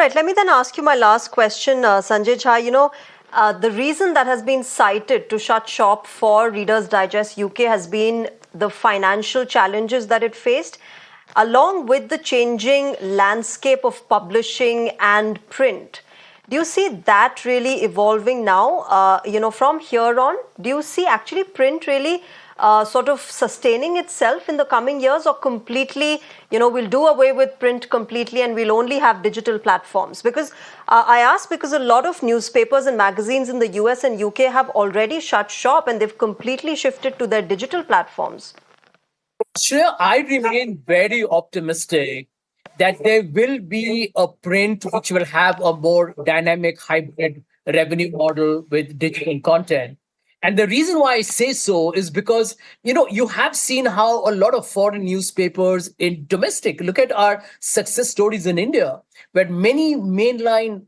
right, let me then ask you my last question, Sanjay Jha. The reason that has been cited to shut shop for Reader's Digest UK has been the financial challenges that it faced, along with the changing landscape of publishing and print. Do you see that really evolving now? From here on, do you see actually print really sort of sustaining itself in the coming years, or completely, we'll do away with print completely and we'll only have digital platforms? Because I ask because a lot of newspapers and magazines in the US and UK have already shut shop and they've completely shifted to their digital platforms. Shreya, I remain very optimistic that there will be a print which will have a more dynamic hybrid revenue model with digital content. And the reason why I say so is because, you have seen how a lot of foreign newspapers in domestic, look at our success stories in India, where many mainline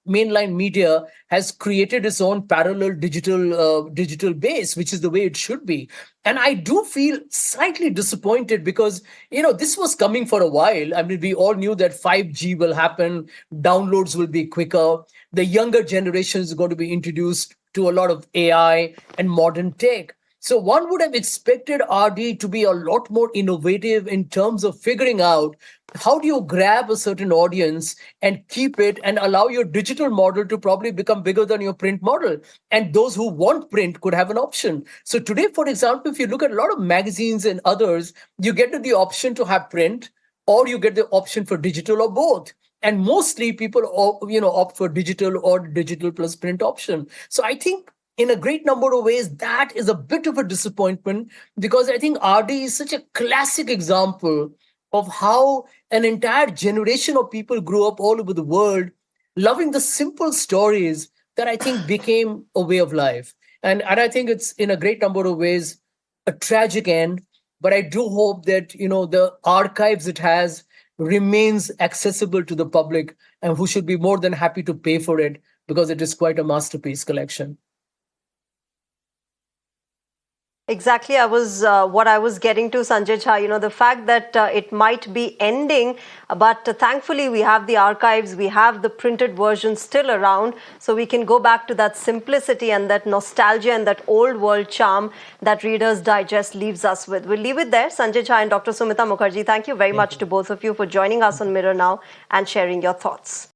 media has created its own parallel digital base, which is the way it should be. And I do feel slightly disappointed because, this was coming for a while. I mean, we all knew that 5G will happen, downloads will be quicker, the younger generation is going to be introduced to a lot of AI and modern tech. So one would have expected RD to be a lot more innovative in terms of figuring out how do you grab a certain audience and keep it and allow your digital model to probably become bigger than your print model. And those who want print could have an option. So today, for example, if you look at a lot of magazines and others, you get the option to have print, or you get the option for digital, or both. And mostly people, opt for digital or digital plus print option. So I think in a great number of ways, that is a bit of a disappointment, because I think RD is such a classic example of how an entire generation of people grew up all over the world loving the simple stories that I think became a way of life. And I think it's in a great number of ways a tragic end, but I do hope that, the archives it has remains accessible to the public, and who should be more than happy to pay for it, because it is quite a masterpiece collection. Exactly, what I was getting to, Sanjay Jha. The fact that it might be ending, but thankfully we have the archives, we have the printed version still around, so we can go back to that simplicity and that nostalgia and that old world charm that Reader's Digest leaves us with. We'll leave it there. Sanjay Jha and Dr. Sumita Mukherjee, thank you very much to both of you for joining us on Mirror Now and sharing your thoughts.